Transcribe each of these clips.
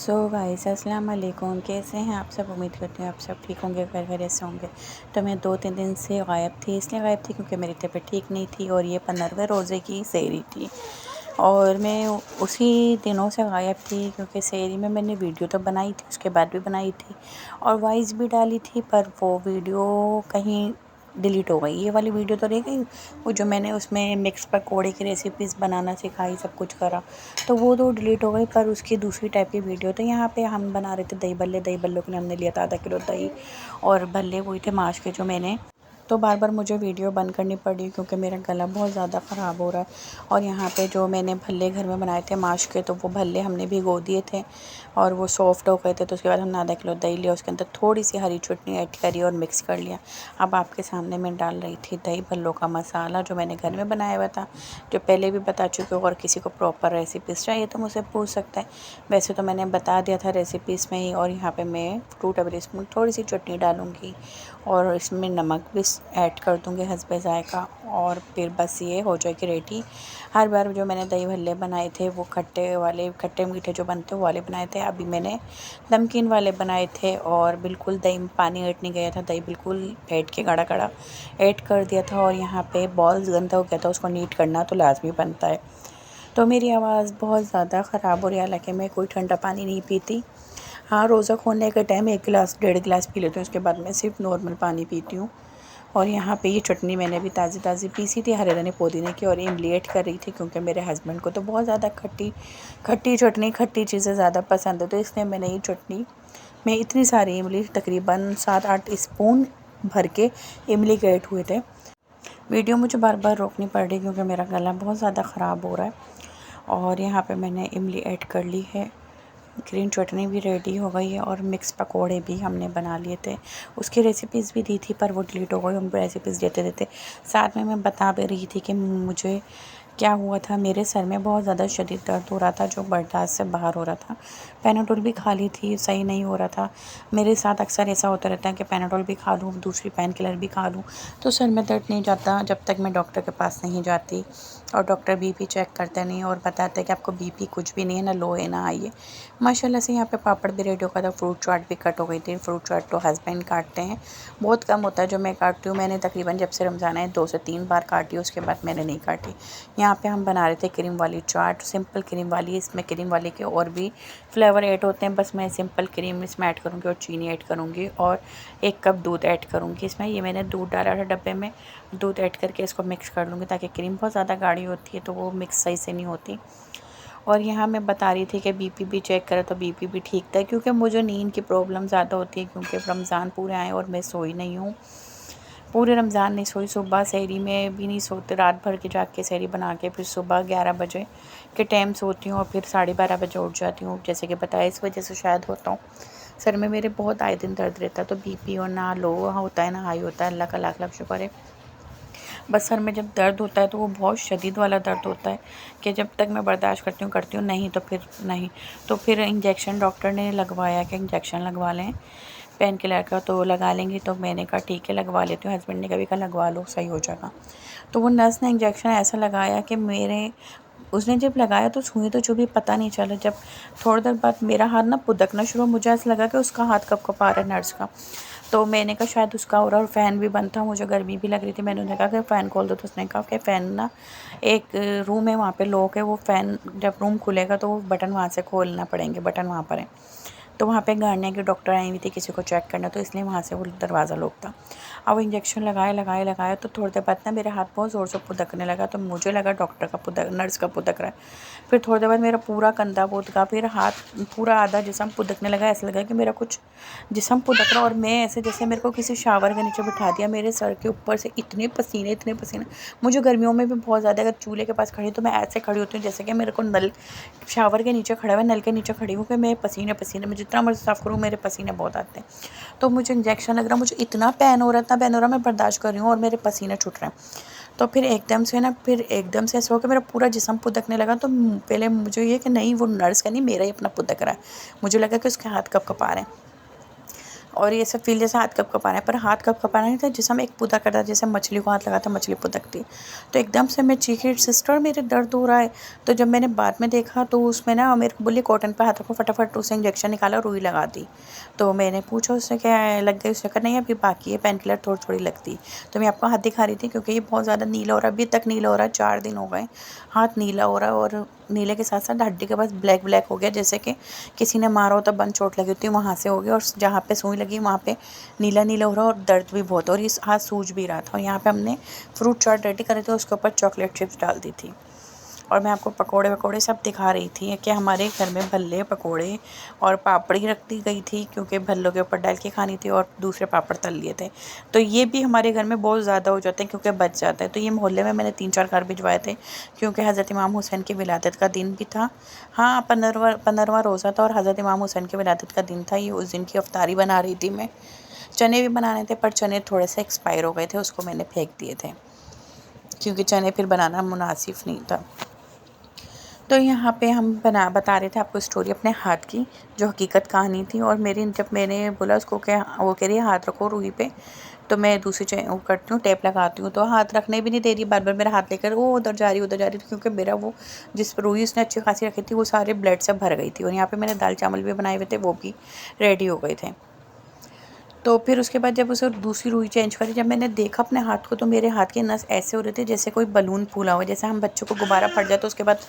So guys अस्सलाम वालेकुम, कैसे हैं आप सब। उम्मीद करती हूँ आप सब ठीक होंगे, खैरियत से होंगे। तो मैं 2-3 दिन से गायब थी, इसलिए गायब थी क्योंकि मेरी तबीयत ठीक नहीं थी और ये 15वें रोज़े की सहरी थी। और मैं उसी दिनों से गायब थी क्योंकि सहरी में मैंने वीडियो तो बनाई थी, उसके बाद भी बनाई थी और वॉइस भी डाली थी, पर वो वीडियो कहीं डिलीट हो गई। ये वाली वीडियो तो रह गई, वो जो मैंने उसमें मिक्स पकौड़े की रेसिपीज़ बनाना सिखाई, सब कुछ करा, तो वो तो डिलीट हो गई। पर उसकी दूसरी टाइप की वीडियो, तो यहाँ पे हम बना रहे थे दही भल्ले। दही भल्लों के लिए हमने लिया था आधा किलो दही और भल्ले वही थे माश के जो मैंने। तो बार बार मुझे वीडियो बंद करनी पड़ी क्योंकि मेरा गला बहुत ज़्यादा ख़राब हो रहा है। और यहाँ पे जो मैंने भल्ले घर में बनाए थे माश के, तो वो भल्ले हमने भिगो दिए थे और वो सॉफ्ट हो गए थे। तो उसके बाद हमने आधा किलो दही लिया, उसके अंदर थोड़ी सी हरी चटनी ऐड करी और मिक्स कर लिया। अब आपके सामने मैं डाल रही थी दही भल्लों का मसाला जो मैंने घर में बनाया हुआ था, जो पहले भी बता चुकी हूँ। और किसी को प्रॉपर रेसिपीज़ चाहिए तो मुझसे पूछ सकता है, वैसे तो मैंने बता दिया था रेसिपीज़ में ही। और यहाँ पे मैं 2 टेबल स्पून थोड़ी सी चटनी डालूँगी और इसमें नमक भी ऐड कर दूँगी हस्बे ज़ायक़ा, और फिर बस ये हो जाएगी रेडी। हर बार जो मैंने दही भल्ले बनाए थे वो खट्टे वाले, खट्टे मीठे जो बनते हैं वो वाले बनाए थे। अभी मैंने नमकीन वाले बनाए थे और बिल्कुल दही में पानी ऐड नहीं गया था, दही बिल्कुल फेंट के गाढ़ा गाढ़ा ऐड कर दिया था। और यहाँ पे बॉल्स गंदा हो गया था, उसको नीट करना तो लाजमी बनता है। तो मेरी आवाज़ बहुत ज़्यादा ख़राब हो रही है, हालांकि मैं कोई ठंडा पानी नहीं पीती। हाँ, रोज़ा खोलने के टाइम 1 गिलास 1.5 गिलास पी लेती हूँ, उसके बाद मैं सिर्फ नॉर्मल पानी पीती हूँ। और यहाँ पे ये चटनी मैंने भी ताज़ी ताज़ी पीसी थी, हरे धनिया पुदीने की, और इमली ऐड कर रही थी क्योंकि मेरे हस्बैंड को तो बहुत ज़्यादा खट्टी खट्टी चटनी, खट्टी चीज़ें ज़्यादा पसंद है। तो इसलिए मैंने ये चटनी में इतनी सारी इमली, तकरीबन 7-8 स्पून भर के इमली के ऐड हुए थे। वीडियो मुझे बार बार रोकनी पड़ रही क्योंकि मेरा गला बहुत ज़्यादा ख़राब हो रहा है। और यहाँ पे मैंने इमली ऐड कर ली है, ग्रीन चटनी भी रेडी हो गई है और मिक्स पकोड़े भी हमने बना लिए थे। उसकी रेसिपीज़ भी दी थी पर वो डिलीट हो गई, हम रेसिपीज़ देते देते। साथ में मैं बता भी रही थी कि मुझे क्या हुआ था, मेरे सर में बहुत ज़्यादा शदीद दर्द हो रहा था जो बर्दाश्त से बाहर हो रहा था। पैनाडोल भी खा ली थी, सही नहीं हो रहा था। मेरे साथ अक्सर ऐसा होता रहता है कि पैनाडोल भी खा लूँ, दूसरी पेन किलर भी खा लूँ, तो सर में दर्द नहीं जाता जब तक मैं डॉक्टर के पास नहीं जाती। और डॉक्टर बीपी चेक करते नहीं और बताते कि आपको बीपी कुछ भी नहीं है, ना लो है ना हाई है। माशाल्लाह से यहाँ पे पापड़ भी रेडी हो गया था, फ्रूट चाट भी कट हो गई थी। फ्रूट चाट तो हस्बैंड काटते हैं, बहुत कम होता है जो मैं काटती हूँ। मैंने तकरीबन जब से रमज़ान है 2 से 3 बार काटी, उसके बाद मैंने नहीं काटी। यहाँ पे हम बना रहे थे क्रीम वाली चाट, सिंपल क्रीम वाली। इसमें क्रीम वाली के और भी फ्लेवर ऐड होते हैं, बस मैं सिंपल क्रीम इसमें ऐड करूँगी और चीनी ऐड करूँगी और 1 कप दूध ऐड करूँगी इसमें। ये मैंने दूध डाला था डब्बे में, दूध ऐड करके इसको मिक्स कर लूँगी ताकि क्रीम बहुत ज़्यादा गाढ़ी होती है तो वो मिक्स सही से नहीं होती। और यहाँ मैं बता रही थी कि बीपी भी चेक करा तो बीपी भी ठीक था, क्योंकि मुझे नींद की प्रॉब्लम ज़्यादा होती है क्योंकि रमज़ान पूरे आए और मैं सोई नहीं हूँ। पूरे रमज़ान नहीं सोई, सुबह सहरी में भी नहीं सोते, रात भर की जाग के सहरी बना के फिर सुबह 11 बजे के टाइम सोती हूँ और फिर 12:30 बजे उठ जाती हूँ, जैसे कि बताया। इस वजह से शायद होता हूँ, सर में मेरे बहुत आए दिन दर्द रहता है। तो बीपी और ना लो होता है ना हाई होता है, अल्लाह का लाख लाख शुक्र है। बस सर में जब दर्द होता है तो वो बहुत शदीद वाला दर्द होता है कि जब तक मैं बर्दाश्त करती हूँ, नहीं तो फिर नहीं। तो फिर इंजेक्शन डॉक्टर ने लगवाया कि इंजेक्शन लगवा लें पेन किलर का, तो लगा लेंगी। तो मैंने कहा ठीक है लगवा लेती हूँ। हस्बैंड ने कभी कहा लगवा लो सही हो जाएगा। तो वो नर्स ने इंजेक्शन ऐसा लगाया कि उसने जब लगाया तो सुई तो चुभी, पता नहीं चला। जब थोड़ी देर बाद मेरा हाथ ना पुदकना शुरू, मुझे ऐसा लगा कि उसका हाथ कब कपा रहा है नर्स का। तो मैंने कहा शायद उसका हो रहा, और फ़ैन भी बंद था, मुझे गर्मी भी लग रही थी। मैंने उन्हें कहा कि फ़ैन खोल दो, तो उसने कहा कि फ़ैन ना, एक रूम है वहाँ पे लॉक है, वो फ़ैन जब रूम खुलेगा तो वो बटन वहाँ से खोलना पड़ेंगे, बटन वहाँ पर है। तो वहाँ पे गार्नियर की डॉक्टर आई हुई थी किसी को चेक करना, तो इसलिए वहाँ से वो दरवाज़ा लॉक था। अब इंजेक्शन लगाया तो थोड़ी देर बाद ना मेरा हाथ बहुत ज़ोर से पुदकने लगा, तो मुझे लगा डॉक्टर का नर्स का पुदक रहा है। फिर थोड़ी देर बाद मेरा पूरा कंधा पुदका, फिर हाथ पूरा आधा जिस्म पुदकने लगा। ऐसा लगा कि मेरा कुछ जिस्म पुदक रहा, और मैं ऐसे जैसे मेरे को किसी शावर के नीचे बिठा दिया। मेरे सर के ऊपर से इतने पसीने। मुझे गर्मियों में भी बहुत ज़्यादा, अगर चूल्हे के पास खड़ी तो मैं ऐसे खड़ी होती हूँ जैसे कि मेरे को नल शावर के नीचे खड़ा हुआ, नल के नीचे खड़ी हूँ कि मैं पसीने में जितना मर्ज़ी साफ़ करूँ मेरे पसीने बहुत आते हैं। तो मुझे इंजेक्शन लग रहा, मुझे इतना पेन हो रहा, मैं बर्दाश्त कर रही हूँ और मेरे पसीने छूट रहे हैं। तो फिर एकदम से ऐसा हो कि मेरा पूरा जिस्म पुदकने लगा। तो पहले मुझे ये कि नहीं वो नर्स का नहीं, मेरा ही अपना पुदक रहा है। मुझे लगा कि उसके हाथ कब कपा रहे हैं। और ये सब फील जैसे हाथ कब कपाना है, पर हाथ कब कपाना नहीं था, जिस हम एक पुदा करता जैसे मछली को हाथ लगाता मछली पुदकती। तो एकदम से मैं चीखी, सिस्टर मेरे दर्द हो रहा है। तो जब मैंने बाद में देखा तो उसमें ना मेरे को बोली कॉटन पे हाथ रखो, फटाफट उसे इंजेक्शन निकाला, रुई लगा दी। तो मैंने पूछा उससे क्या लग गई, उसने कहा नहीं अभी बाकी है, पेन किलर थोड़ी थोड़ी लगती। तो मैं आपको हाथ दिखा रही थी क्योंकि ये बहुत ज़्यादा नीला हो रहा है, अभी तक नीला हो रहा है, 4 दिन हो गए हाथ नीला हो रहा है। और नीले के साथ साथ हड्डी के पास ब्लैक ब्लैक हो गया, जैसे कि किसी ने मारा हो तब बंद चोट लगी होती है वहाँ से हो गया। और जहाँ पे सुई लगी वहाँ पे नीला नीला हो रहा है और दर्द भी बहुत, और इस हाथ सूज भी रहा था। और यहाँ पे हमने फ्रूट चाट रेडी करे थे, उसके ऊपर चॉकलेट चिप्स डाल दी थी। और मैं आपको पकोड़े वकोड़े सब दिखा रही थी कि हमारे घर में भल्ले पकोड़े और पापड़ी रख दी गई थी, क्योंकि भल्लों के ऊपर डाल के खानी थी, और दूसरे पापड़ तल लिए थे। तो ये भी हमारे घर में बहुत ज़्यादा हो जाते हैं क्योंकि बच जाता है। तो ये मोहल्ले में मैंने 3-4 घर भिजवाए थे क्योंकि हज़रत इमाम हुसैन की विलादत का दिन भी था। हाँ, 15वां रोज़ा था और हज़रत इमाम हुसैन की विलादत का दिन था। ये उस दिन की अफ्तारी बना रही थी मैं। चने भी बनाने थे पर चने थोड़े से एक्सपायर हो गए थे, उसको मैंने फेंक दिए थे क्योंकि चने फिर बनाना मुनासिब नहीं था। तो यहाँ पे हम बता रहे थे आपको स्टोरी अपने हाथ की, जो हकीकत कहानी थी। और जब मैंने बोला उसको क्या, वो कह रही है हाथ रखो रुई पे, तो मैं दूसरी वो करती हूँ, टेप लगाती हूँ, तो हाथ रखने भी नहीं दे रही, बार बार मेरा हाथ लेकर वो उधर जा रही थी, क्योंकि मेरा वो जिस रुई उसने अच्छी खासी रखी थी वो सारे ब्लड से भर गई थी। और यहाँ पे मैंने दाल चावल भी बनाए हुए थे, वो भी रेडी हो गए थे। तो फिर उसके बाद जब उसे दूसरी रुई चेंज करी, जब मैंने देखा अपने हाथ को, तो मेरे हाथ के नस ऐसे हो रहे थे जैसे कोई बलून फूला हुआ, जैसे हम बच्चों को गुब्बारा फट जाए तो उसके बाद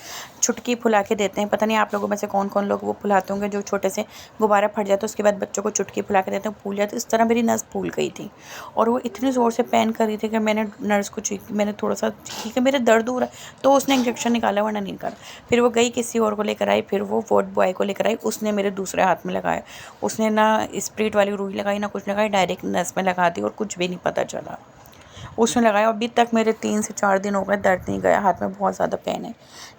छुटकी फुला के देते हैं। पता नहीं आप लोगों में से कौन कौन लोग वो फुलाते होंगे, जो छोटे से गुब्बारा फट जाए तो उसके बाद बच्चों को चुटकी फुला के देते हैं, फूल जाए। तो इस तरह मेरी नस फूल गई थी और वो इतनी ज़ोर से पेन कर रही थी कि मैंने नर्स को मैंने थोड़ा सा चीखी कि मेरे दर्द हो रहा है, तो उसने इंजेक्शन निकाला वरना नहीं निकाला। फिर वो गई किसी और को लेकर आई, फिर वो वार्ड बॉय को लेकर आई, उसने मेरे दूसरे हाथ में लगाया। उसने ना स्प्रिट वाली रुई लगाई ना कुछ लगाई, डायरेक्ट नस में लगा दी और कुछ भी नहीं पता चला। उसने लगाया, अभी तक मेरे 3 से 4 दिन हो गए, दर्द नहीं गया, हाथ में बहुत ज़्यादा पेन है।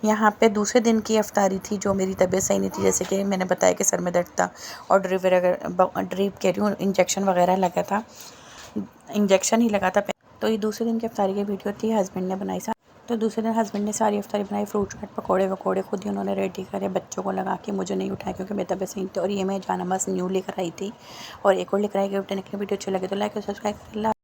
यहाँ पे दूसरे दिन की अफ्तारी थी, जो मेरी तबीयत सही नहीं थी, जैसे कि मैंने बताया कि सर में दर्द था और ड्रिप कह रही हूँ, इंजेक्शन वगैरह लगा था, इंजेक्शन ही लगा था। तो ये दूसरे दिन की अफ्तारी की वीडियो थी, हस्बैंड ने बनाई। तो दूसरे दिन हस्बैंड ने सारी अफ्तारी बनाई, फ्रूट चाट पकोड़े वकोड़े खुद ही उन्होंने रेडी करे, बच्चों को लगा के, मुझे नहीं उठाया क्योंकि मेरी तबीयत सही थी। और ये मैं जानमाज़ न्यू लेकर आई थी और एक और लेकर आई गिफ्ट देने के लिए। वीडियो अच्छी लगे तो लाइक और सब्सक्राइब कर।